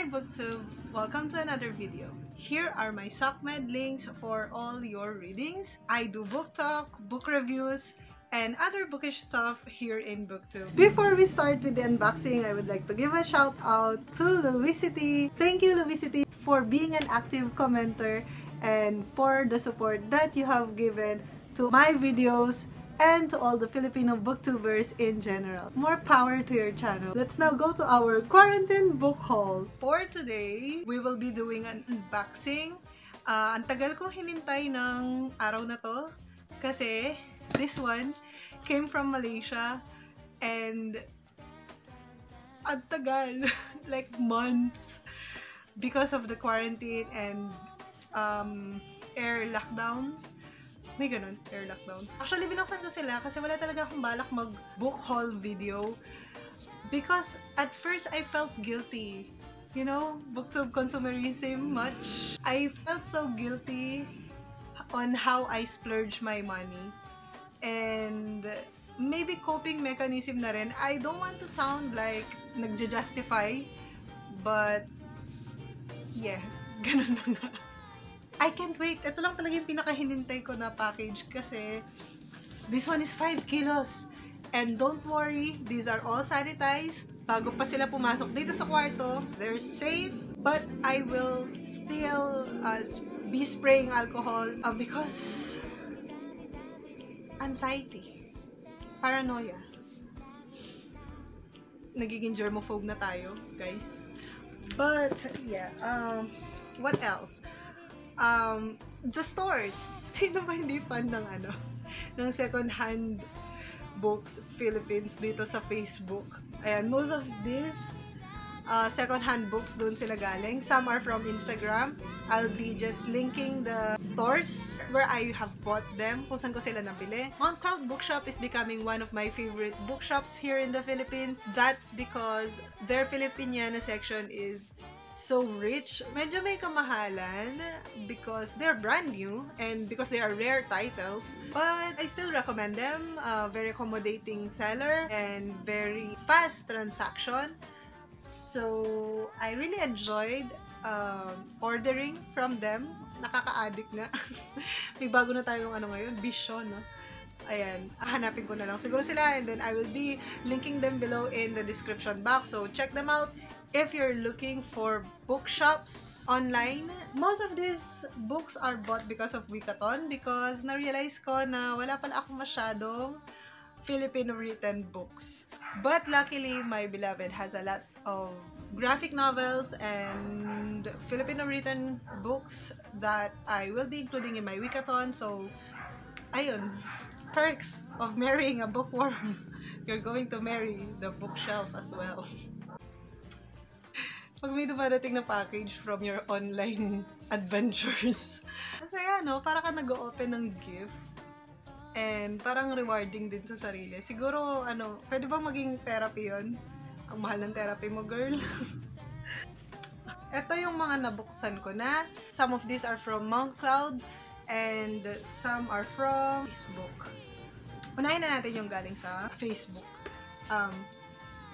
Hi Booktube! Welcome to another video. Here are my SOCMED links for all your readings. I do book talk, book reviews, and other bookish stuff here in Booktube. Before we start with the unboxing, I would like to give a shout out to Luisity. Thank you Luisity for being an active commenter and for the support that you have given to my videos and to all the Filipino booktubers in general. More power to your channel. Let's now go to our quarantine book haul. For today, we will be doing an unboxing. Ang tagal ko hinintay ng araw na to kasi this one came from Malaysia and ang tagal, like months, because of the quarantine and air lockdowns. May ganun, air lockdown. Actually, binuksan ko sila kasi wala talaga akong balak mag-book haul video. Because at first, I felt guilty. You know, booktube consumerism much. I felt so guilty on how I splurge my money. And maybe coping mechanism na rin. I don't want to sound like nagja-justify. But, yeah, ganun na nga. I can't wait. Ito lang talaga yung pinakahinintay ko na package kasi this one is 5 kilos. And don't worry, these are all sanitized. Bago pa sila pumasok dito sa kwarto, they're safe. But I will still be spraying alcohol because anxiety, paranoia. Nagiging germophobe na tayo, guys. But, yeah, what else? The stores. Sino ba hindi fan ng ng second-hand books Philippines dito sa Facebook? Ayan, most of these second-hand books doon sila galing. Some are from Instagram. I'll be just linking the stores where I have bought them, kung saan ko sila nabili. Mount Cloud Bookshop is becoming one of my favorite bookshops here in the Philippines. That's because their Filipiniana section is so rich. Medyo may kamahalan because they're brand new and because they are rare titles. But I still recommend them. Very accommodating seller and very fast transaction. So, I really enjoyed ordering from them. Nakaka-addict na. May bago na tayong ngayon, bisyo, no? Ayan, hanapin ko na lang siguro sila and then I will be linking them below in the description box. So, check them out. If you're looking for bookshops online, most of these books are bought because of Wikaton because na-realize ko na wala pala ako masyadong Filipino written books. But luckily, my beloved has a lot of graphic novels and Filipino written books that I will be including in my Wikaton. So, ayun, perks of marrying a bookworm. You're going to marry the bookshelf as well. Pag may dumadating na package from your online adventures. Masaya, no? Para ka nag-open ng gift. And parang rewarding din sa sarili. Siguro, pwede bang maging therapy yun? Ang mahal ng therapy mo, girl. Ito yung mga nabuksan ko na. Some of these are from Mount Cloud and some are from Facebook. Unahin na natin yung galing sa Facebook.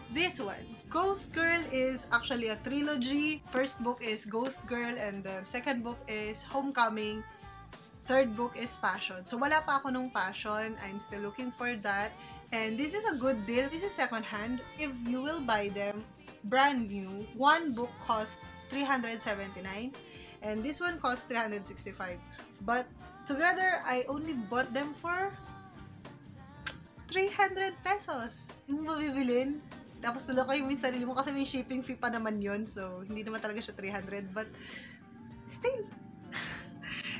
This one, Ghost Girl, is actually a trilogy. First book is Ghost Girl and the second book is Homecoming. Third book is Passion. So wala pa ako nung Passion. I'm still looking for that. And this is a good deal. This is second-hand. If you will buy them brand new, one book costs 379 and this one costs 365. But together, I only bought them for 300 pesos. Yung mabibilin. Tapos naloko yung sarili mo kasi may shipping fee pa naman yun. So, hindi naman talaga siya 300. But, still.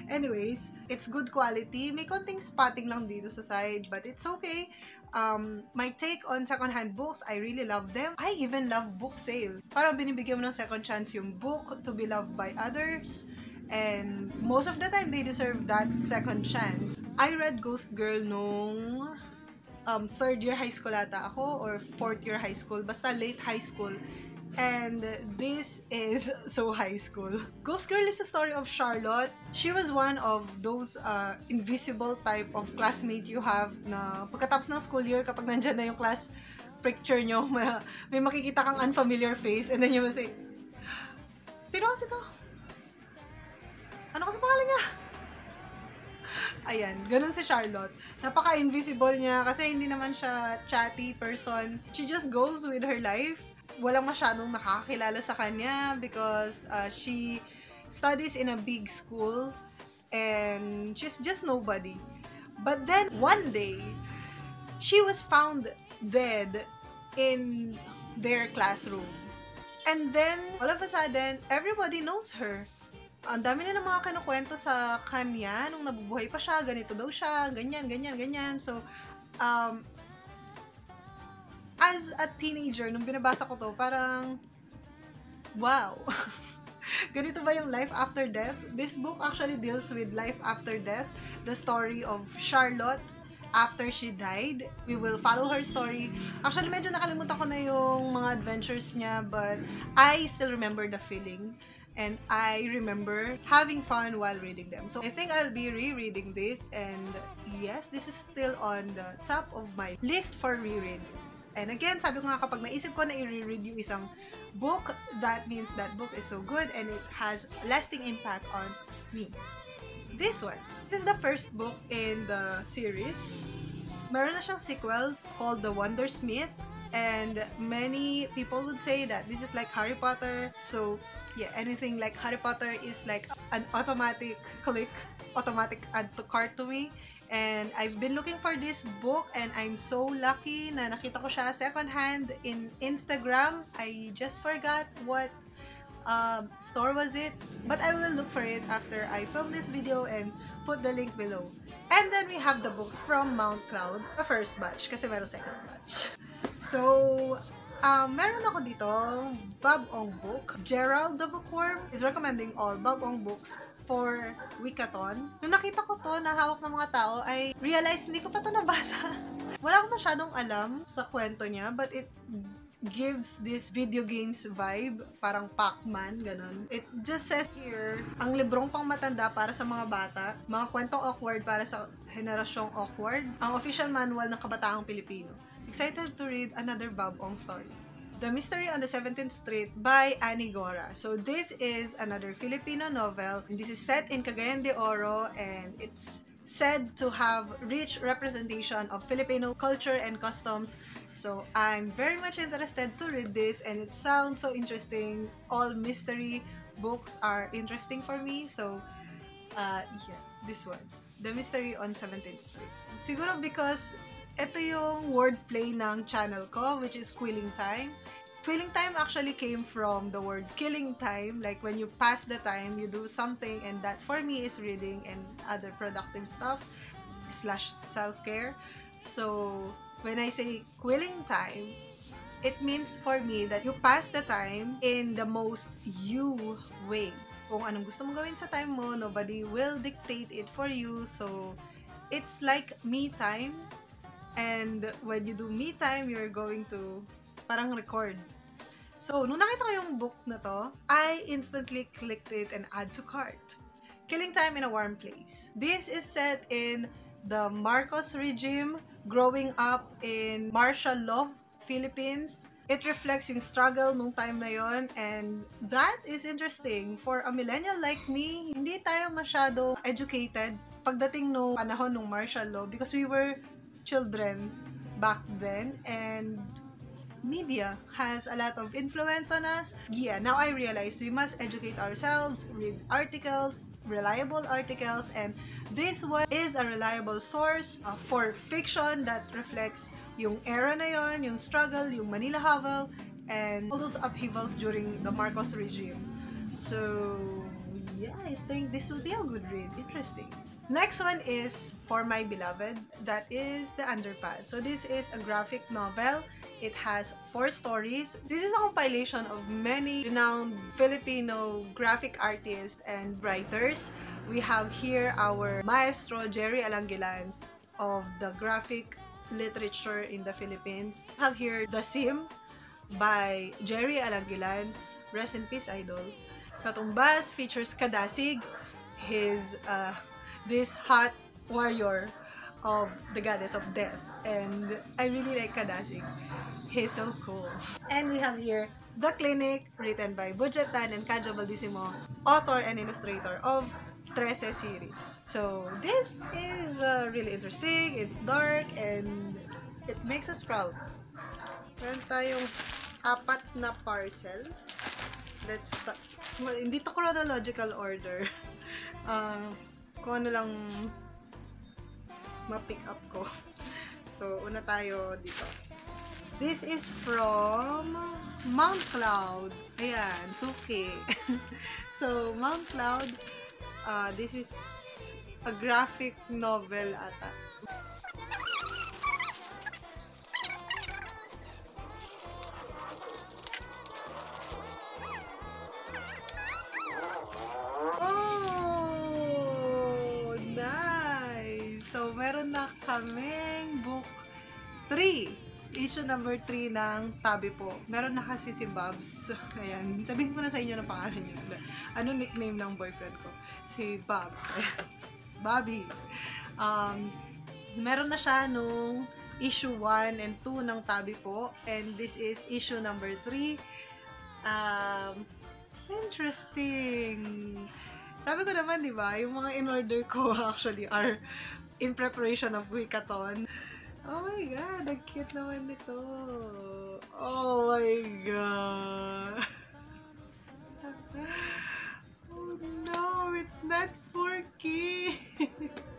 Anyways, it's good quality. May konting spotting lang dito sa side. But it's okay. My take on second-hand books, I really love them. I even love book sales. Parang binibigyan mo ng second chance yung book to be loved by others. And most of the time, they deserve that second chance. I read Ghost Girl nung third year high school ata ako or fourth year high school, basta late high school. And this is so high school. Ghost Girl is a story of Charlotte. She was one of those invisible type of classmate you have na pagkatapos ng school year, kapag nandyan na yung class picture nyo, may makikita kang unfamiliar face and then you will say, Sino kasi to? Ano kasi pangalan niya? Ayan, ganun si Charlotte. Napaka-invisible niya kasi hindi naman siya chatty person. She just goes with her life. Walang masyadong nakakakilala sa kanya because she studies in a big school and she's just nobody. But then, one day, she was found dead in their classroom. And then, all of a sudden, everybody knows her. Ang dami na ng mga kinukwento sa kanya nung nabubuhay pa siya, ganito daw siya, ganyan, ganyan, ganyan. So, as a teenager, nung binabasa ko to, parang, wow! Ganito ba yung life after death? This book actually deals with life after death, the story of Charlotte after she died. We will follow her story. Actually, medyo nakalimutan ko na yung mga adventures niya, but I still remember the feeling. And I remember having fun while reading them. So I think I'll be rereading this, and yes, this is still on the top of my list for reread. And again, sabi ko nga, kapag naisip ko na i-reread yung isang book, that means that book is so good and it has lasting impact on me. This one. This is the first book in the series. Meron na siyang sequel called The Wondersmith. And many people would say that this is like Harry Potter. So yeah, anything like Harry Potter is like an automatic click, automatic add to cart to me. And I've been looking for this book and I'm so lucky na nakita ko siya secondhand in Instagram. I just forgot what store was it, but I will look for it after I film this video and put the link below. And then we have the books from Mount Cloud, the first batch, kasi meron second batch. So, meron ako dito, Bob Ong book. Gerald the Bookworm is recommending all Bob Ong books for Wikathon. Nung nakita ko to na hawak ng mga tao, I realized hindi ko pa to nabasa. Wala akong masyadong alam sa kwento niya, but it gives this video games vibe, parang Pac-Man, ganun. It just says here, ang librong pang matanda para sa mga bata, mga kwentong awkward para sa henerasyong awkward, ang official manual ng kabataang Pilipino. Excited to read another Bob Ong story. The Mystery on the 17th Street by Anigora. So this is another Filipino novel. This is set in Cagayan de Oro and it's said to have rich representation of Filipino culture and customs. So I'm very much interested to read this and it sounds so interesting. All mystery books are interesting for me. So yeah, this one. The Mystery on 17th Street. Siguro because ito yung wordplay ng channel ko, which is Quilling Time. Quilling Time actually came from the word killing time, like when you pass the time, you do something, and that for me is reading and other productive stuff / self-care. So when I say quilling time, it means for me that you pass the time in the most you way. Kung anong gusto mong gawin sa time mo, nobody will dictate it for you. So it's like me time. And when you do me time, you're going to parang record. So, nung nakita ko yung book na to, I instantly clicked it and add to cart. Killing Time in a Warm Place. This is set in the Marcos regime, growing up in martial law, Philippines. It reflects yung struggle nung time na yon, and that is interesting. For a millennial like me, hindi tayo masyado educated pagdating nung panahon ng martial law because we were children back then, and media has a lot of influence on us. Yeah, now I realize we must educate ourselves, read articles, reliable articles, and this one is a reliable source for fiction that reflects yung era na yon, yung struggle, yung Manila Hovel, and all those upheavals during the Marcos regime. So yeah, I think this will be a good read. Interesting. Next one is For My Beloved. That is The Underpass. So this is a graphic novel. It has 4 stories. This is a compilation of many renowned Filipino graphic artists and writers. We have here our maestro Jerry Alangilan of the graphic literature in the Philippines. We have here The Sim by Jerry Alangilan. Rest in peace, idol. Katumbas features Kadasig, his this hot warrior of the goddess of death, and I really like Kadasig. He's so cool. And we have here The Clinic, written by Budgetan and Kadjo Baldissimo, author and illustrator of 13 series. So, this is really interesting, it's dark, and it makes us proud. Meron tayong 4 na parcel. Let's start. Well, hindi to chronological order. Kung ano lang ma-pick up ko. So, una tayo dito. This is from Mount Cloud. Ayan, suki. So, Mount Cloud, this is a graphic novel ata. Oh, nice! So, meron na kaming book 3. Issue number 3 ng Tabi po. Meron na kasi si Babs. Ayan. Sabihin ko na sa inyo ng pangalan niya. Ano nickname ng boyfriend ko? Si Babs. Ayan. Bobby. Meron na siya nung issue 1 and 2 ng Tabi po. And this is issue number 3. Interesting. Sabi ko naman, di ba? Yung mga in-order ko actually are in preparation of Wikathon. Oh my god, ang cute naman nito. Oh my god. Oh no, it's not for kids.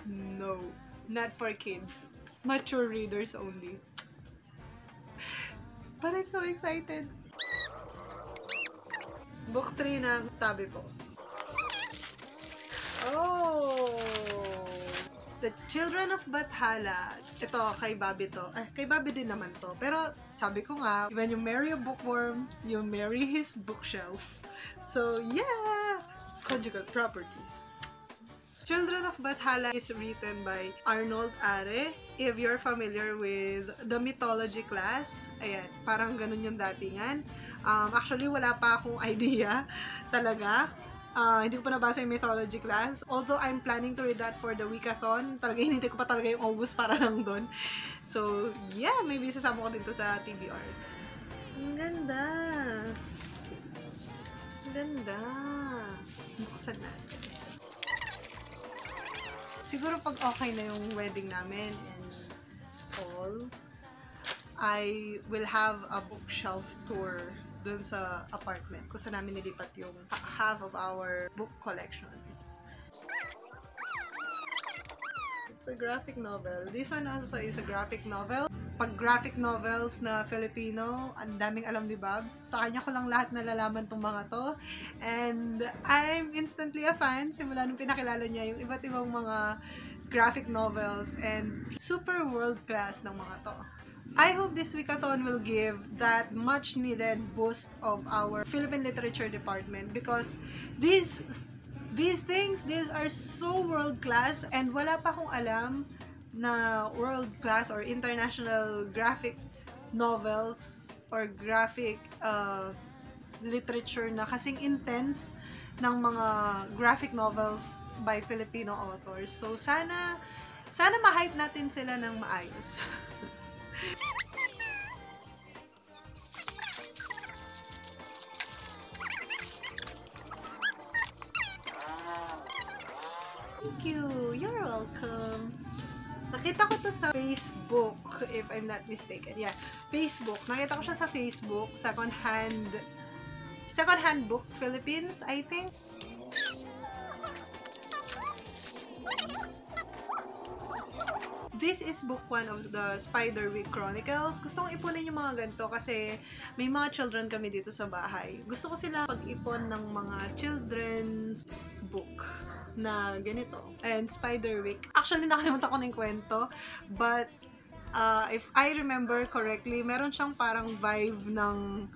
No, not for kids. Mature readers only. But I'm so excited. Book 3 ng Tabi po. Oh! The Children of Bathala. Ito, kay Bobby to. Kay Bobby din naman to. Pero, sabi ko nga, when you marry a bookworm, you marry his bookshelf. So, yeah! Conjugal properties. Children of Bathala is written by Arnold Are. If you're familiar with the mythology class, ayan, parang ganun yung datingan. Actually, wala pa akong idea talaga. Hindi ko pa nabasa yung mythology class. Although I'm planning to read that for the Wikathon, talaga hinintay ko pa talaga yung August para lang doon. So, yeah, maybe sasama ko dito sa TBR. Ang ganda! Ang ganda! Buksan natin. Siguro pag okay na yung wedding namin and all, I will have a bookshelf tour dun sa apartment kung saan namin nilipat yung half of our book collection. It's a graphic novel. This one also is a graphic novel. Pag graphic novels na Filipino, ang daming alam ni Babs. Sa kanya ko lang lahat nalalaman tong mga to. And I'm instantly a fan. Simula nung pinakilala niya yung iba't ibang mga graphic novels and super world class ng mga to. I hope this Wikathon will give that much needed boost of our Philippine literature department because these things are so world class and wala pa akong alam na world class or international graphic novels or graphic literature na kasing intense ng mga graphic novels by Filipino authors. So sana ma-hype natin sila ng maayos. Thank you. You're welcome. Nakita ko to sa Facebook, if I'm not mistaken. Yeah, Facebook. Nakita ko siya sa Facebook, second-hand book Philippines, I think. This is book 1 of the Spiderwick Chronicles. Gusto kong ipunin yung mga ganito kasi may mga children kami dito sa bahay. Gusto ko sila pag-ipon ng mga children's book na ganito. And Spiderwick. Actually, nakalimutan ko na yung kwento. But, if I remember correctly, meron siyang parang vibe ng...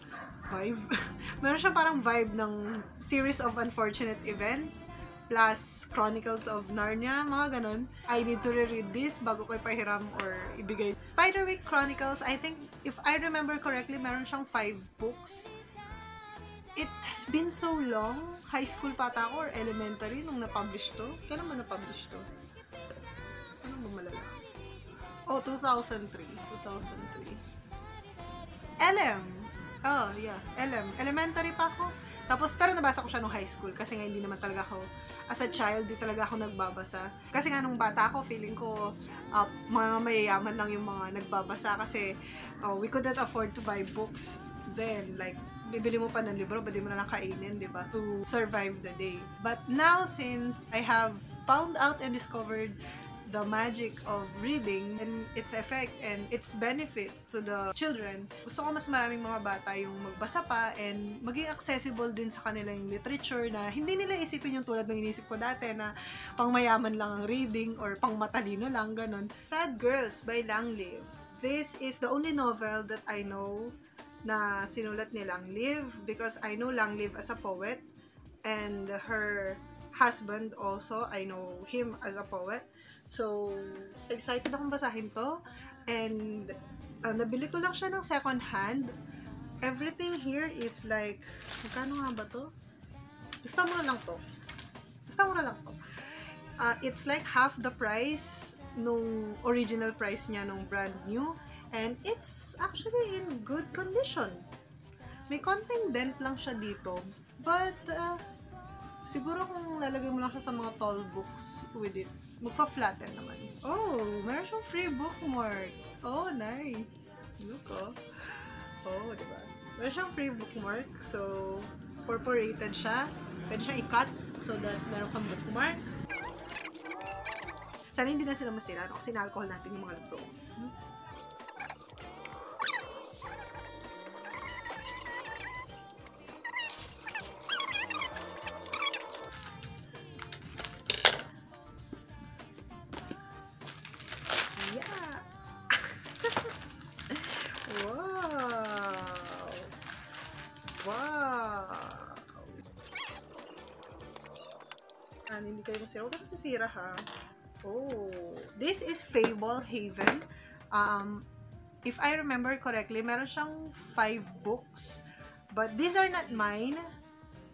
meron siyang parang vibe ng series of unfortunate events plus Chronicles of Narnia, mga ganun. I need to reread this bago ko ipahiram or ibigay. Spiderwick Chronicles, I think, if I remember correctly, meron siyang 5 books. It has been so long. High school pa ata ako or elementary nung na-publish to. Kailan ba na-publish to? Ano ba malala? Oh, 2003. 2003. LM. Oh, yeah. LM. Elementary pa ako. Tapos, pero nabasa ko siya nung high school kasi nga hindi naman talaga ako, as a child, di talaga ako nagbabasa. Kasi nga nung bata ako, feeling ko, mga mayayaman lang yung mga nagbabasa kasi we couldn't afford to buy books then. Like, bibili mo pa ng libro, pwede mo na lang kainin, di ba? To survive the day. But now, since I have found out and discovered the magic of reading and its effect and its benefits to the children, gusto ko mas maraming mga bata yung magbasa pa and maging accessible din sa kanila yung literature na hindi nila isipin yung tulad ng inisip ko dati na pang mayaman lang ang reading or pang matalino lang, ganun. Sad Girls by Langlive. This is the only novel that I know na sinulat ni Langlive because I know Langlive as a poet and her husband also, I know him as a poet. So, excited akong basahin to. And, nabili ko lang siya ng second hand. Everything here is like, magkano nga ba to? Basta mura lang to. Basta mura lang to. It's like half the price nung original price niya nung brand new. And it's actually in good condition. May konting dent lang siya dito. But, siguro kung lalagay mo lang siya sa mga tall books with it, magpa-flatten naman. Oh, meron siyang free bookmark. Oh, nice. Look, oh. Oh, diba? Meron siyang free bookmark. So, perforated siya. Pwede siyang i-cut so that meron kang bookmark. Sana hindi na sila masira kasi na-alcohol natin yung mga libro. Hindi kayo masira. Huwag ka masira, ha? Oh. This is Fable Haven. If I remember correctly, meron siyang 5 books. But these are not mine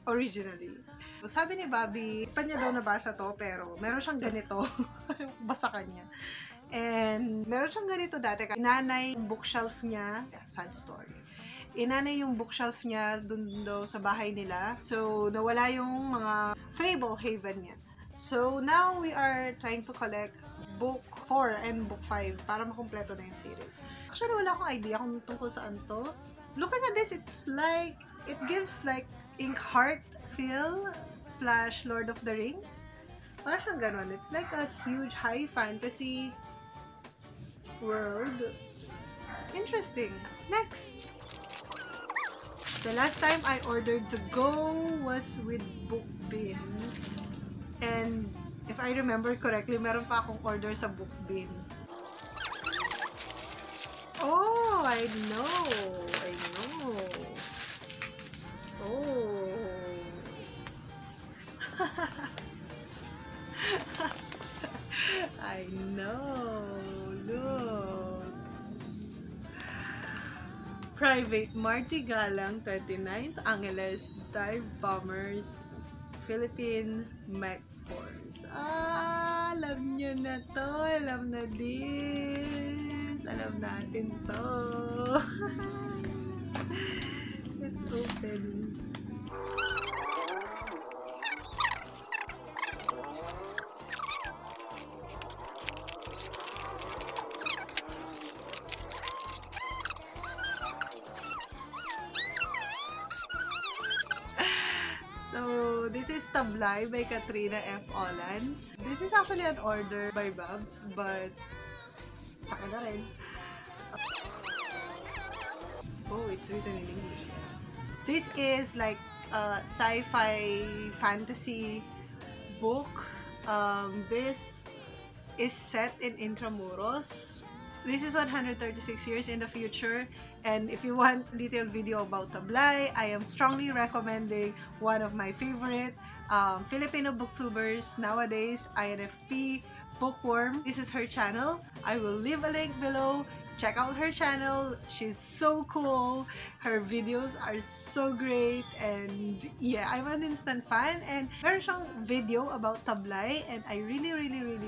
originally. So, sabi ni Bobby, pa niya daw nabasa to, pero meron siyang ganito. Basa kanya. And meron siyang ganito dati. Inanay yung bookshelf niya. Yeah, sad story. Inanay yung bookshelf niya dun daw sa bahay nila. So, nawala yung mga Fable Haven niya. So, now we are trying to collect book 4 and book 5 para makumpleto na yung series. Actually, wala akong idea kung tungkol saan to. Looking at this, it's like, it gives like Ink Heart feel / Lord of the Rings. Parang siyang ganun. It's like a huge high fantasy world. Interesting. Next! The last time I ordered to go was with Bookbin. And if I remember correctly, meron pa akong order sa Bookbin. Oh, I know. I know. Oh. I know. Look. Private Marty Galang, 39th Angeles Dive Bombers, Philippine Mech Force. Alam nyo na to. Alam na this. Alam natin to. Let's open. So, this is Tablay by Katrina F. Olan. This is actually an order by Babs, but saka na rin. Oh, it's written in English. This is like a sci-fi fantasy book. This is set in Intramuros. This is 136 years in the future, and if you want a detailed video about Tablay, I am strongly recommending one of my favorite Filipino booktubers nowadays, INFP Bookworm. This is her channel. I will leave a link below. Check out her channel. She's so cool. Her videos are so great, and yeah, I'm an instant fan. And meron siyang video about Tablay, and I really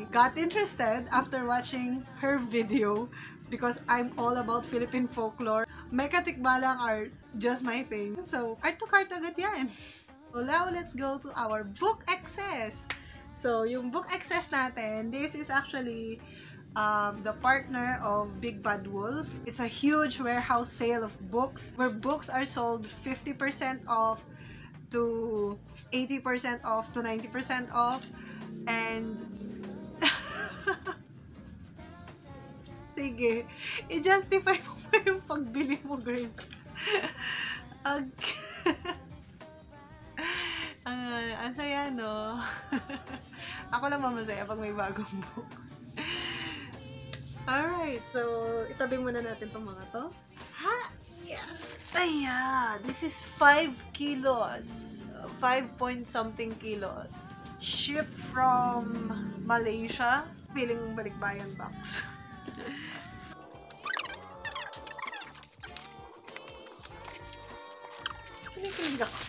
got interested after watching her video because I'm all about Philippine folklore. Mekatikbalang are just my thing. So, art to cart agad yan. So, now let's go to our book excess. So, yung book excess natin, this is actually the partner of Big Bad Wolf. It's a huge warehouse sale of books where books are sold 50% off to 80% off to 90% off. And sige, i-justify mo pa yung pagbili mo, girl. Ang saya, no? Ako lang masaya pag may bagong books. Alright, so itabi muna natin itong mga to. Ha? Yeah. Ayan, this is 5 kilos. 5 point something kilos. Shipped from Malaysia. Feeling balikbayan box. Kinikilig ako.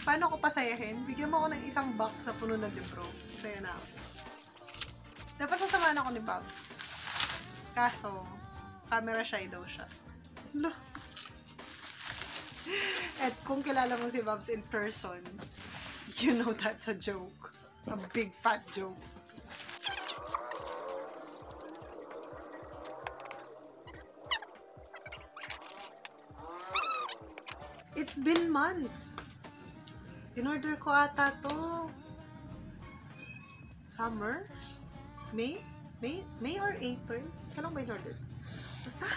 Paano ko pasayahin? Bigyan mo ako ng isang box na puno ng libro. Saya na ako. Dapat sasamahan ako ni Babs. Kaso, camera shy daw siya. At kung kilala mo si Babs in person, you know that's a joke. A big fat joke. It's been months. In-order ko ata to. Summer? May or April? Kailan ba in-order? Basta.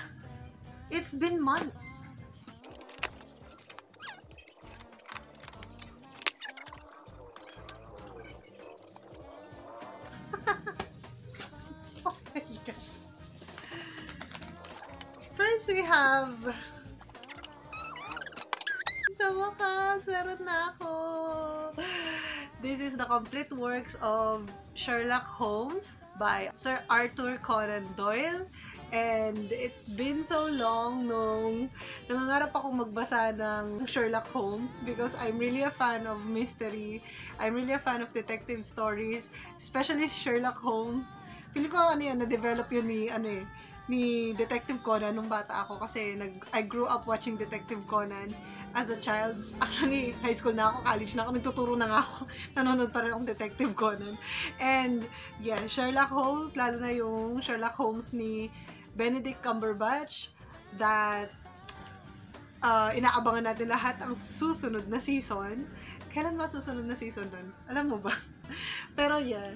It's been months. Oh my God. First we have... Sa wakas, meron na ako. This is the complete works of Sherlock Holmes by Sir Arthur Conan Doyle. And it's been so long nung nangangarap akong magbasa ng Sherlock Holmes because I'm really a fan of mystery. I'm really a fan of detective stories, especially Sherlock Holmes. Feeling ko na-develop yun ni Detective Conan nung bata ako kasi I grew up watching Detective Conan as a child. Actually, high school na ako, college na ako, nagtuturo na nga ako. Nanonood pa rin akong Detective Conan. And, yeah, Sherlock Holmes, lalo na yung Sherlock Holmes ni Benedict Cumberbatch that inaabangan natin lahat ang susunod na season. Kailan ba susunod na season dun? Alam mo ba? Pero, yeah.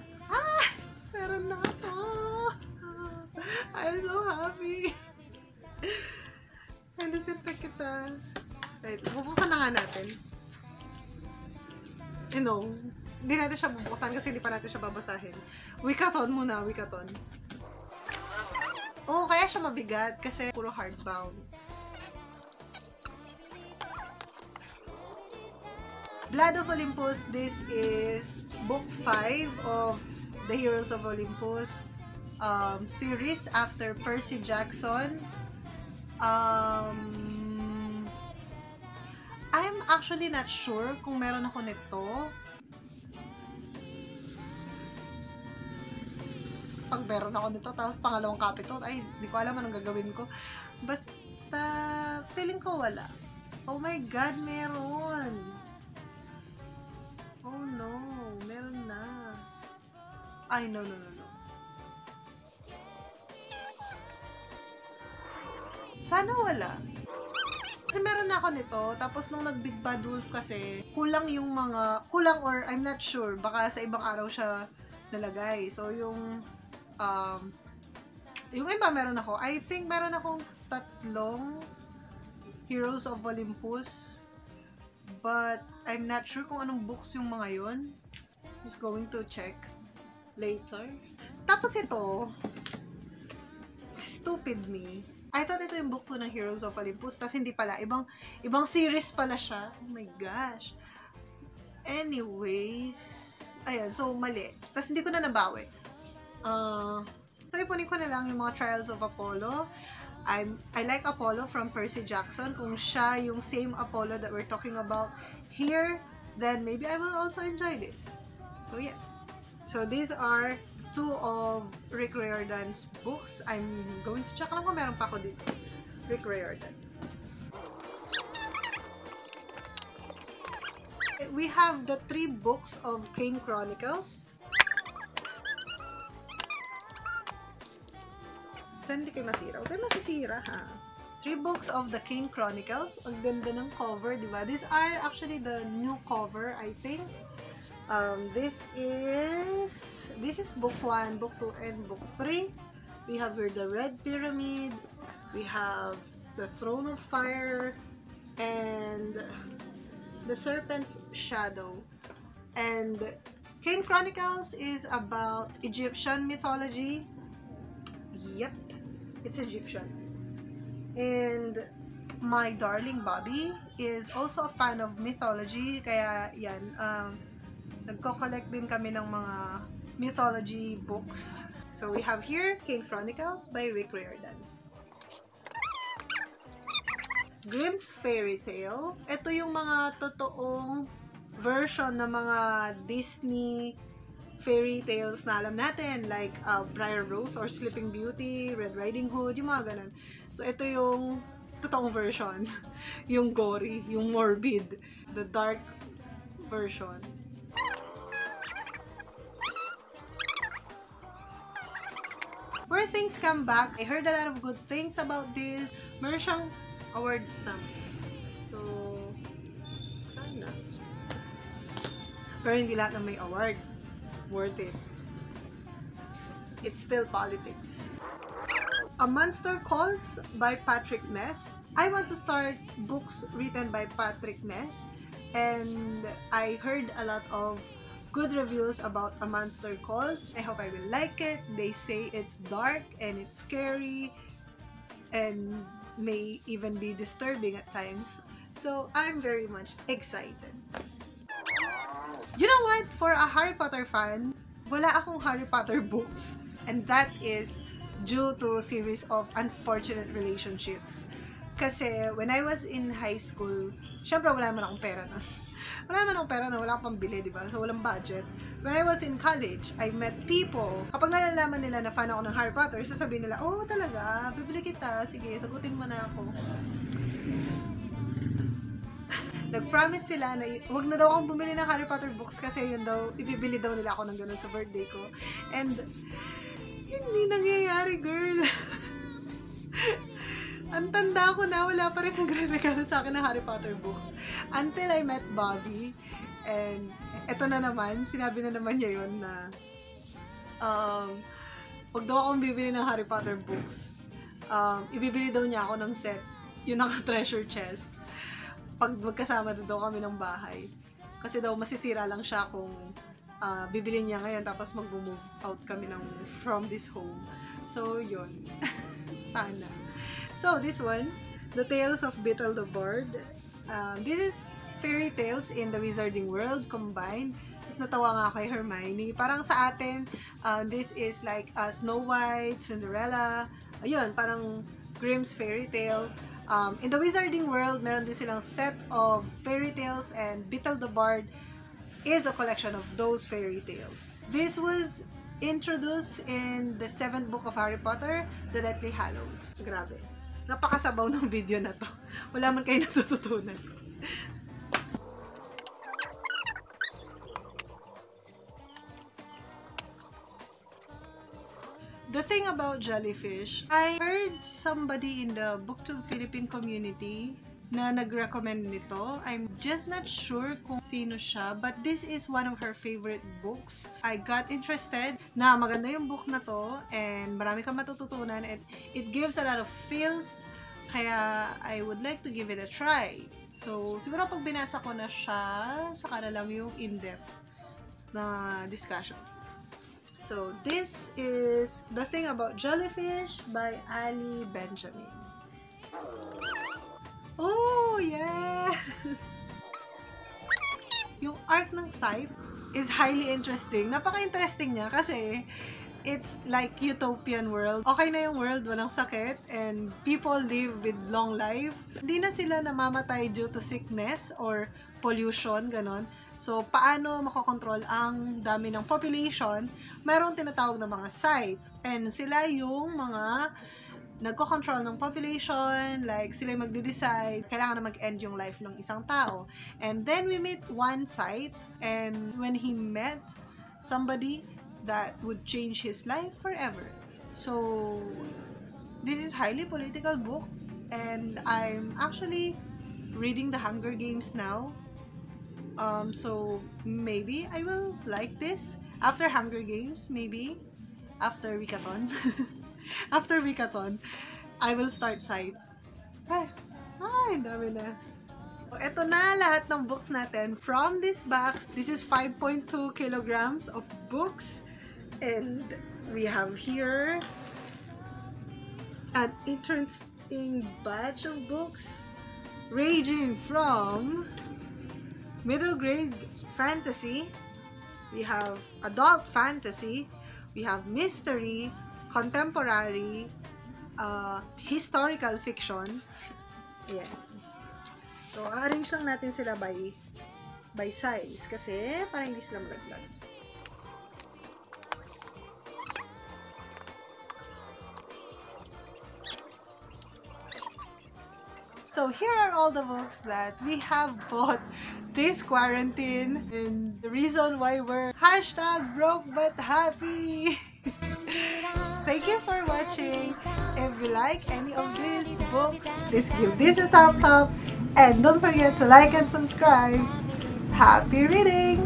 Meron na ako! I'm so happy! Nasinta kita. Right, bubuksan na nga natin. Hindi natin siya bubuksan kasi hindi pa natin siya babasahin. Wikaton muna, wikaton. Oo, kaya siya mabigat kasi puro hardbound. Blood of Olympus, this is book 5 of the Heroes of Olympus series after Percy Jackson. I'm actually not sure kung meron ako nito. Pag meron ako nito, tapos pangalawang copy to, ay, di ko alam anong gagawin ko. Basta, feeling ko wala. Oh my God, meron! Oh no, meron na. Ay, no. Sana wala. Kasi meron na ako nito, tapos nung nag-Big Bad Wolf kasi, kulang or I'm not sure, baka sa ibang araw siya nalagay. So, yung iba meron ako. I think meron akong 3 Heroes of Olympus, but I'm not sure kung anong books yung mga yun. Just going to check later. Tapos ito, stupid me. I thought ito yung book 2 ng Heroes of Olympus, tas hindi pala. Ibang series pala siya. Oh my gosh. Anyways, ayan, so mali. Tas hindi ko na nabawi. So ipunin ko na lang yung mga Trials of Apollo. I like Apollo from Percy Jackson. Kung siya yung same Apollo that we're talking about here, then maybe I will also enjoy this. So yeah. So these are 2 of Rick Riordan's books. I'm going to check lang kung meron pa ako dito. Rick Riordan. We have the 3 books of Kane Chronicles. Saan hindi kayo masira? Huwag kayo masisira, ha? 3 books of the Kane Chronicles. Ang ganda ng cover, di ba? These are actually the new cover, I think. This is book 1, book 2, and book 3. We have here the Red Pyramid. We have the Throne of Fire and the Serpent's Shadow. And Kane Chronicles is about Egyptian mythology. Yep, it's Egyptian. And my darling Bobby is also a fan of mythology, kaya yan, nagko-collect din kami ng mga mythology books. So we have here Kane Chronicles by Rick Riordan. Grimm's Fairy Tale. Ito yung mga totoong version ng mga Disney fairy tales na alam natin, like Briar Rose or Sleeping Beauty, Red Riding Hood, yung mga ganun. So ito yung totoong version. Yung gory, yung morbid, the dark version. Where Things Come Back. I heard a lot of good things about this. Meron siyang award stamps. So, sana. Pero hindi lahat na may award. Worth it. It's still politics. A Monster Calls by Patrick Ness. I want to start books written by Patrick Ness. And I heard a lot of good reviews about A Monster Calls. I hope I will like it. They say it's dark and it's scary and may even be disturbing at times. So I'm very much excited. You know what? For a Harry Potter fan, wala akong Harry Potter books. And that is due to a series of unfortunate relationships. Kasi when I was in high school, syempre wala naman akong pera na. Wala naman akong pera na, wala akong pambili, diba? So, walang budget. When I was in college, I met people. Kapag nalalaman nila na fan ako ng Harry Potter, sasabihin nila, oh, talaga, bibili kita. Sige, sagutin mo na ako. Nag-promise sila na huwag na daw akong bumili ng Harry Potter books kasi yun daw, ibibili daw nila ako ng ganun sa birthday ko. And, hindi nangyayari, girl. Ang tanda ko na, wala pa rin nagre-regalo sa akin ng Harry Potter books. Until I met Bobby. And, eto na naman, sinabi na naman niya yun na huwag daw akong bibili ng Harry Potter books. Ibibili daw niya ako ng set, yung naka-treasure chest. Pag magkasama daw kami ng bahay. Kasi daw masisira lang siya kung bibili niya ngayon tapos mag-move out kami from this home. So, yun. Sana. So, this one, The Tales of Beetle the Bird. This is fairy tales in the wizarding world combined. Tapos natawa nga kay Hermione. Parang sa atin, this is like Snow White, Cinderella. Ayun, parang Grimm's Fairy Tale. In the wizarding world, meron din silang set of fairy tales, and Beetle the Bard is a collection of those fairy tales. This was introduced in the 7th book of Harry Potter, The Deathly Hallows. Grabe. Napakasabaw ng video na to. Wala man kayo natututunan. The thing about Jellyfish, I heard somebody in the Booktube Philippine community na nag-recommend nito. I'm just not sure kung sino siya, but this is one of her favorite books. I got interested na maganda yung book na to and marami kang matututunan and it gives a lot of feels, kaya I would like to give it a try. So, siguro pag binasa ko na siya, saka na lang yung in-depth na discussion. So, this is The Thing About Jellyfish by Ali Benjamin. Oh, yes! Yung art ng scythe is highly interesting. Napaka-interesting niya kasi it's like utopian world. Okay na yung world, walang sakit, and people live with long life. Hindi na sila namamatay due to sickness or pollution, ganon. So, paano makokontrol ang dami ng population? Mayroong tinatawag na mga scythe. And sila yung mga nagko-control ng population, like sila yung magde-decide, kailangan na mag-end yung life ng isang tao. And then we meet one side, and when he met somebody that would change his life forever. So, this is highly political book, and I'm actually reading The Hunger Games now. So maybe I will like this after Hunger Games, maybe after Wikaton. After Wikaton, I will start Scythe. Ay, dami na. So, eto na lahat ng books natin from this box. This is 5.2 kilograms of books, and we have here an interesting batch of books ranging from middle grade fantasy, we have adult fantasy, we have mystery, contemporary, historical fiction. Ayan. So, arrange lang natin sila by size kasi para hindi sila malaglag. So here are all the books that we have bought this quarantine, and the reason why we're #broke but happy. Thank you for watching. If you like any of these books, please give this a thumbs up, and don't forget to like and subscribe. Happy reading!